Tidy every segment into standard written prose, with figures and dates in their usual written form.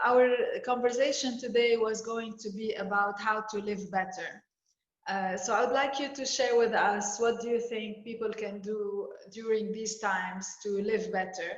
our conversation today was going to be about how to live better. So I would like you to share with us, what do you think people can do during these times to live better?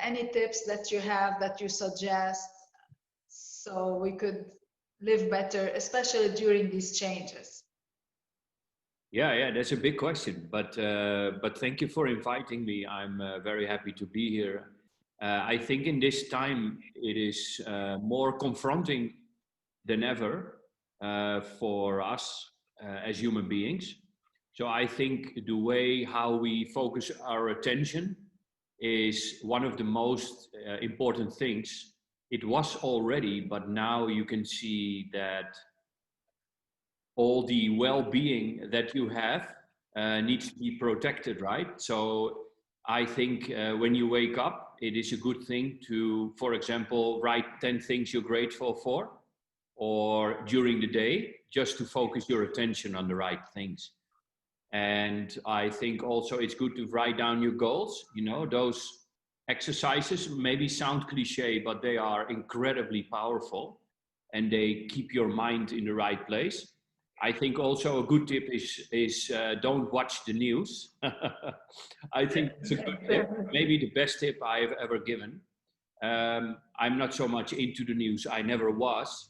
Any tips that you have that you suggest so we could live better, especially during these changes? Yeah, that's a big question, but thank you for inviting me. I'm very happy to be here. I think in this time it is more confronting than ever for us as human beings. So I think the way how we focus our attention is one of the most important things. It was already, but now you can see that all the well-being that you have needs to be protected, right? So I think when you wake up, it is a good thing to, for example, write 10 things you're grateful for, or during the day, just to focus your attention on the right things. And I think also it's good to write down your goals. You know, those exercises maybe sound cliche, but they are incredibly powerful and they keep your mind in the right place. I think also a good tip is don't watch the news. I think it's a good tip, maybe the best tip I have ever given. I'm not so much into the news, I never was,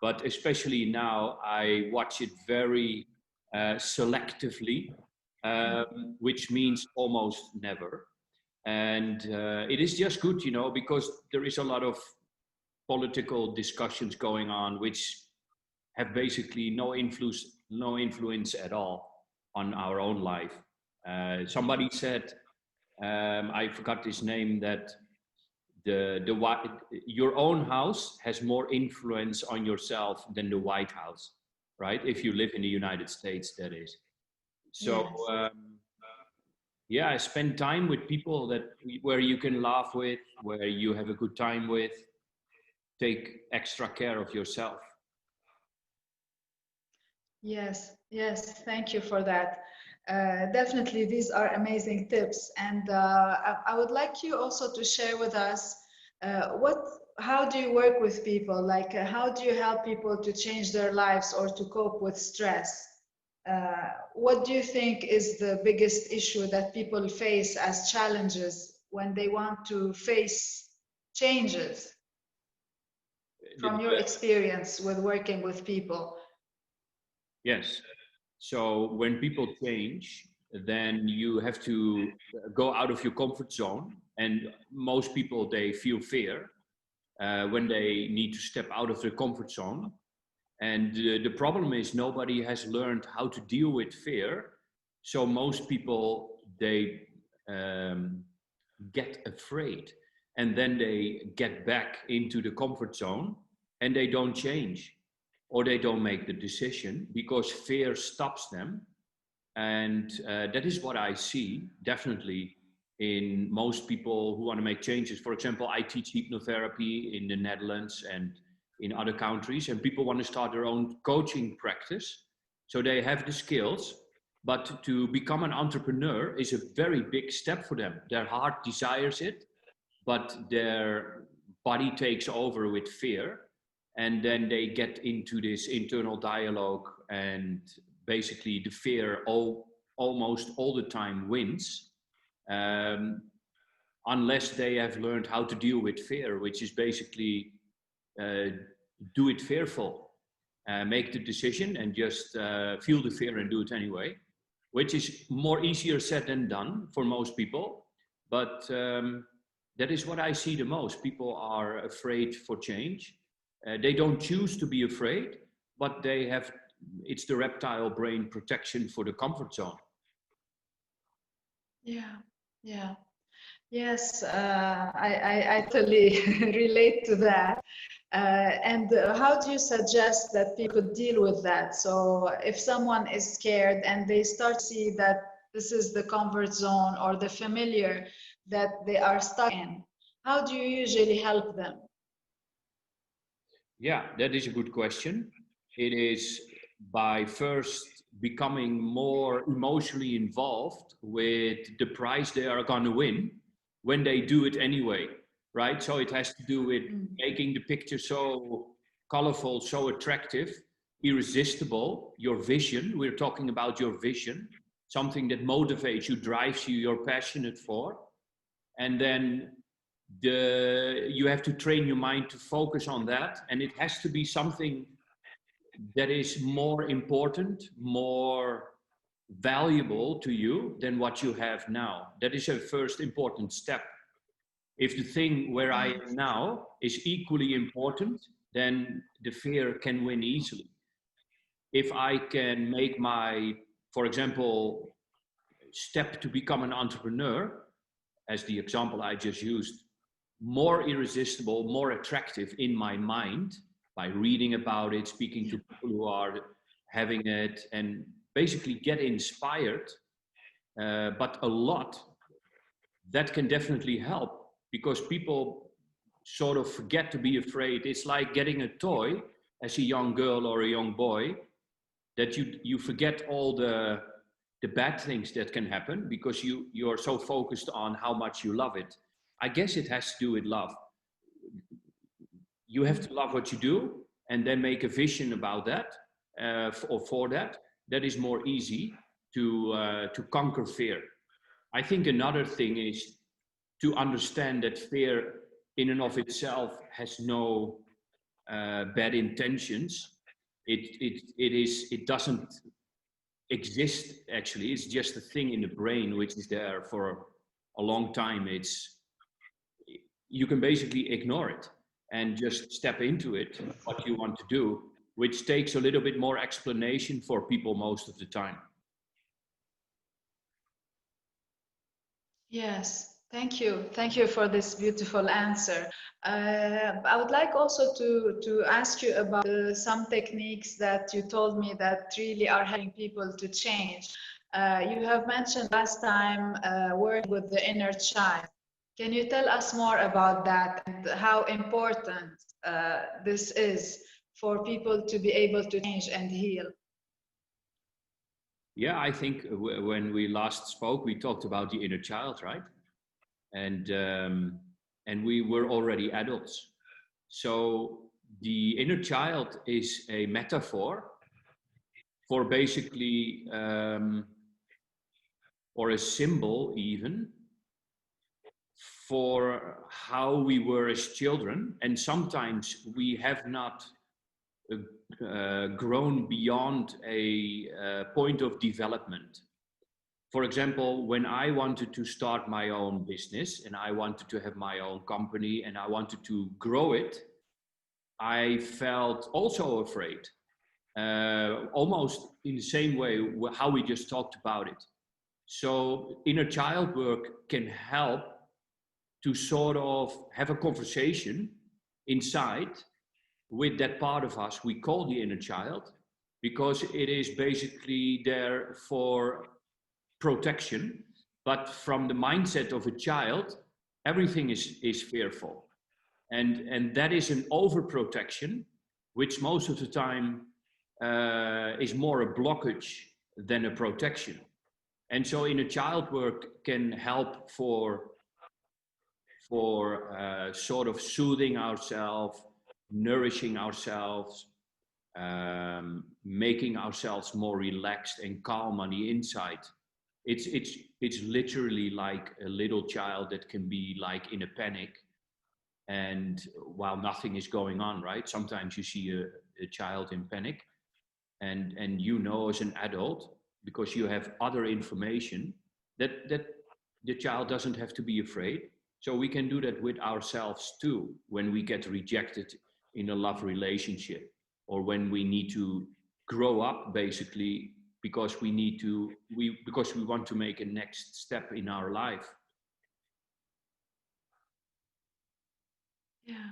but especially now I watch it very selectively, which means almost never. And it is just good, you know, because there is a lot of political discussions going on, which have basically no influence at all on our own life. Somebody said, I forgot his name, that your own house has more influence on yourself than the White House, right? If you live in the United States, that is. So yeah, spend time with people where you can laugh with, where you have a good time with. Take extra care of yourself. Yes, thank you for that. Definitely, these are amazing tips. And I would like you also to share with us how do you work with people? Like, how do you help people to change their lives or to cope with stress? What do you think is the biggest issue that people face as challenges when they want to face changes? From your experience with working with people. Yes. So when people change, then you have to go out of your comfort zone. And most people, they feel fear when they need to step out of their comfort zone. And the problem is nobody has learned how to deal with fear. So most people, they get afraid. And then they get back into the comfort zone and they don't change. Or they don't make the decision because fear stops them. And that is what I see definitely in most people who want to make changes. For example, I teach hypnotherapy in the Netherlands and in other countries, and people want to start their own coaching practice. So they have the skills, but to become an entrepreneur is a very big step for them. Their heart desires it, but their body takes over with fear. And then they get into this internal dialogue, and basically the fear almost all the time wins, unless they have learned how to deal with fear, which is basically do it fearful. Make the decision and just feel the fear and do it anyway, which is more easier said than done for most people. But that is what I see the most. People are afraid for change. They don't choose to be afraid, but it's the reptile brain protection for the comfort zone. Yeah. Yes, I totally relate to that. And how do you suggest that people deal with that? So if someone is scared and they start to see that this is the comfort zone or the familiar that they are stuck in, how do you usually help them? Yeah, that is a good question. It is by first becoming more emotionally involved with the prize they are going to win when they do it anyway. right? So it has to do with making the picture so colorful, so attractive, irresistible, your vision. We're talking about your vision, something that motivates you, drives you, you're passionate for. And then you have to train your mind to focus on that. And it has to be something that is more important, more valuable to you than what you have now. That is a first important step. If the thing where I am now is equally important, then the fear can win easily. If I can make my, for example, step to become an entrepreneur, as the example I just used, more irresistible, more attractive in my mind by reading about it, speaking to people who are having it, and basically get inspired, but a lot, that can definitely help, because people sort of forget to be afraid. It's like getting a toy as a young girl or a young boy, that you forget all the bad things that can happen because you're so focused on how much you love it. I guess it has to do with love. You have to love what you do and then make a vision about that, or for that. That is more easy to conquer fear. I think another thing is to understand that fear in and of itself has no bad intentions. It doesn't exist, actually. It's just a thing in the brain which is there for a long time. You can basically ignore it and just step into it, what you want to do, which takes a little bit more explanation for people most of the time. Yes, thank you. Thank you for this beautiful answer. I would like also to ask you about some techniques that you told me that really are helping people to change. You have mentioned last time working with the inner child. Can you tell us more about that and how important this is for people to be able to change and heal? Yeah, I think when we last spoke, we talked about the inner child, right? And we were already adults. So the inner child is a metaphor for basically, or a symbol even, for how we were as children. And sometimes we have not grown beyond a point of development. For example, when I wanted to start my own business and I wanted to have my own company and I wanted to grow it, I felt also afraid, almost in the same way how we just talked about it. So inner child work can help to sort of have a conversation inside with that part of us we call the inner child, because it is basically there for protection. But from the mindset of a child, everything is fearful. And that is an overprotection, which most of the time is more a blockage than a protection. And so inner child work can help for sort of soothing ourselves, nourishing ourselves, making ourselves more relaxed and calm on the inside. It's literally like a little child that can be like in a panic, and while nothing is going on, right? Sometimes you see a child in panic, and you know as an adult, because you have other information, that the child doesn't have to be afraid. So we can do that with ourselves too, when we get rejected in a love relationship, or when we need to grow up, basically, because because we want to make a next step in our life. Yeah.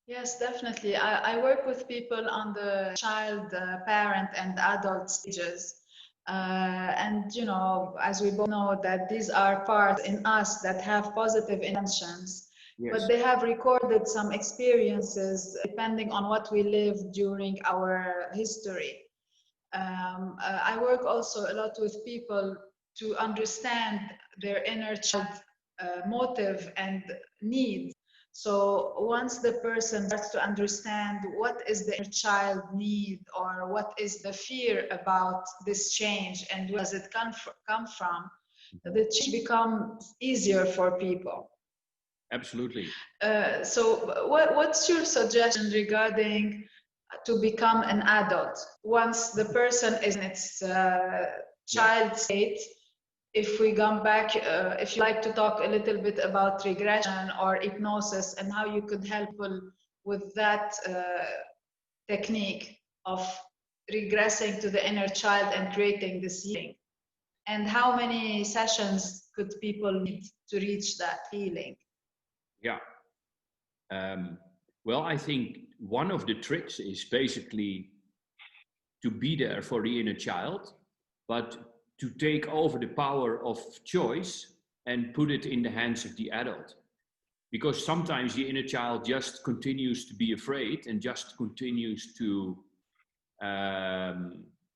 Yes, definitely. I work with people on the child, parent, and adult stages. And, you know, as we both know, that these are parts in us that have positive intentions, Yes. but they have recorded some experiences depending on what we lived during our history. I work also a lot with people to understand their inner child motive and need. So once the person starts to understand what is the inner child need, or what is the fear about this change, and where does it come from, the change becomes easier for people. Absolutely. So what's your suggestion regarding to become an adult once the person is in its child state? If we come back, if you like to talk a little bit about regression or hypnosis and how you could help with that technique of regressing to the inner child and creating this healing, and how many sessions could people need to reach that healing? Yeah. Well, I think one of the tricks is basically to be there for the inner child, but to take over the power of choice and put it in the hands of the adult. Because sometimes the inner child just continues to be afraid and just continues to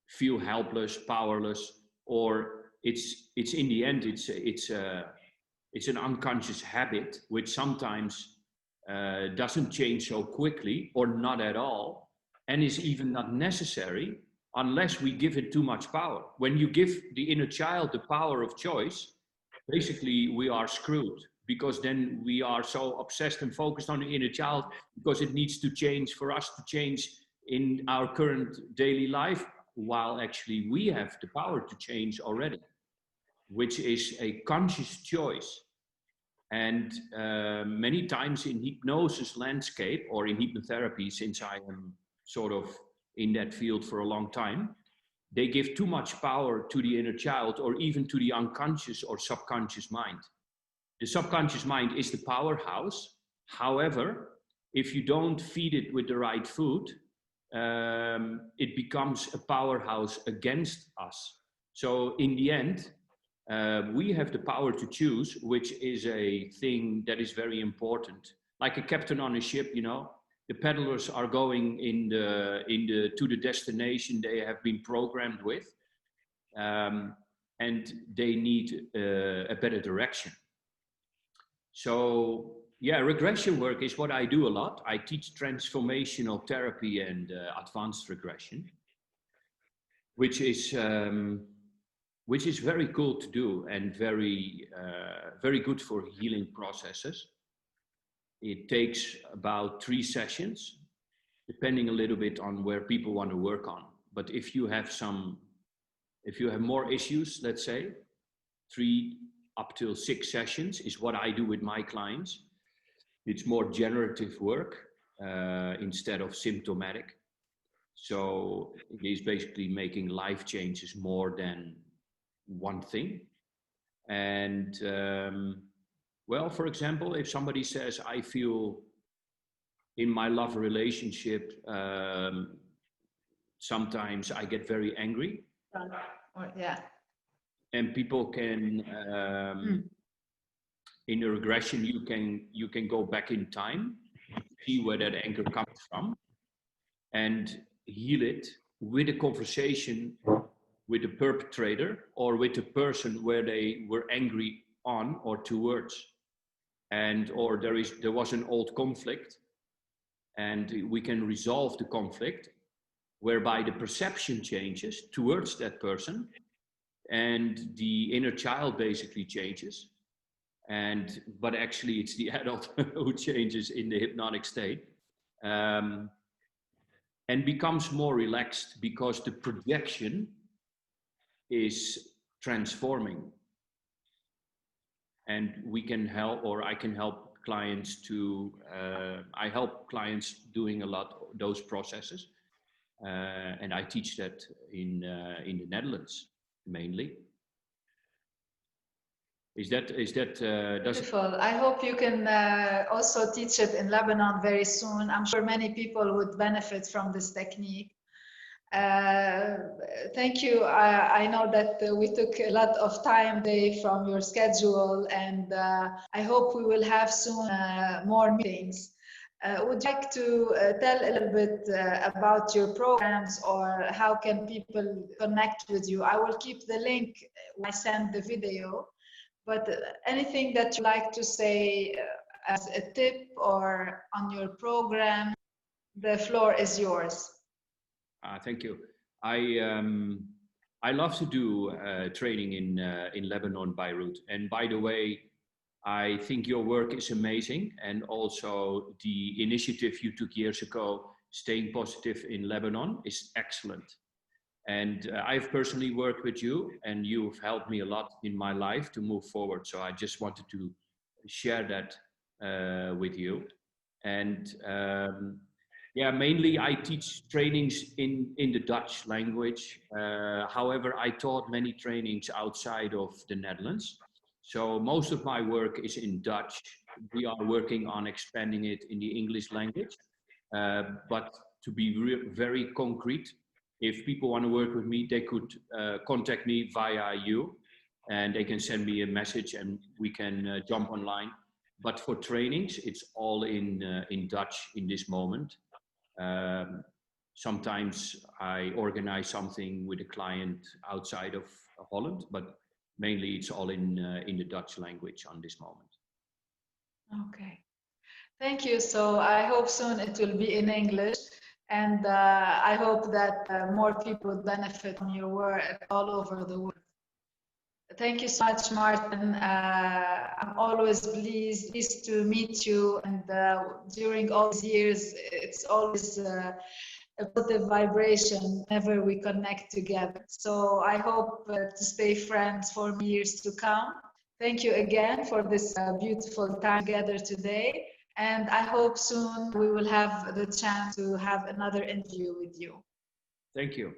feel helpless, powerless, or it's in the end it's an unconscious habit which sometimes doesn't change so quickly or not at all, and is even not necessary unless we give it too much power. When you give the inner child the power of choice, basically we are screwed, because then we are so obsessed and focused on the inner child because it needs to change for us to change in our current daily life, while actually we have the power to change already, which is a conscious choice. And many times in hypnosis landscape or in hypnotherapy, since I am sort of in that field for a long time, they give too much power to the inner child, or even to the unconscious or subconscious mind. The subconscious mind is the powerhouse. However, if you don't feed it with the right food, it becomes a powerhouse against us. So in the end, we have the power to choose, which is a thing that is very important. Like a captain on a ship, you know, the paddlers are going to the destination they have been programmed with, and they need a better direction. So yeah, regression work is what I do a lot. I teach transformational therapy and advanced regression, which is very cool to do, and very good for healing processes. It takes about 3 sessions, depending a little bit on where people want to work on. But if you have more issues, let's say, 3 up till 6 sessions is what I do with my clients. It's more generative work instead of symptomatic. So it is basically making life changes more than one thing. And well, for example, if somebody says, I feel in my love relationship, sometimes I get very angry. Yeah. And people can, in a regression, you can go back in time, see where that anger comes from, and heal it with a conversation with the perpetrator or with the person where they were angry on or towards. And or there was an old conflict, and we can resolve the conflict whereby the perception changes towards that person, and the inner child basically changes. But actually it's the adult who changes in the hypnotic state, and becomes more relaxed, because the projection is transforming. And we can help, or I can help clients to, I help clients doing a lot of those processes. And I teach that in the Netherlands mainly. Is that Beautiful. I hope you can also teach it in Lebanon very soon. I'm sure many people would benefit from this technique. Thank you. I know that we took a lot of time today from your schedule, and I hope we will have soon more meetings. Would you like to tell a little bit about your programs, or how can people connect with you? I will keep the link when I send the video, But anything that you like to say as a tip or on your program, the floor is yours. Thank you. I love to do training in Lebanon, Beirut. And by the way, I think your work is amazing, and also the initiative you took years ago, Staying Positive in Lebanon, is excellent. And I've personally worked with you, and you've helped me a lot in my life to move forward. So I just wanted to share that with you. And yeah, mainly I teach trainings in the Dutch language. However, I taught many trainings outside of the Netherlands. So most of my work is in Dutch. We are working on expanding it in the English language. But to be very concrete, if people want to work with me, they could contact me via you, and they can send me a message and we can jump online. But for trainings, it's all in Dutch in this moment. Sometimes I organize something with a client outside of Holland, but mainly it's all in the Dutch language on this moment. Okay, thank you. So I hope soon it will be in English, and I hope that more people benefit from your work all over the world. Thank you so much, Martin. I'm always pleased to meet you, and during all these years, it's always a positive vibration whenever we connect together. So I hope to stay friends for years to come. Thank you again for this beautiful time together today, and I hope soon we will have the chance to have another interview with you. Thank you.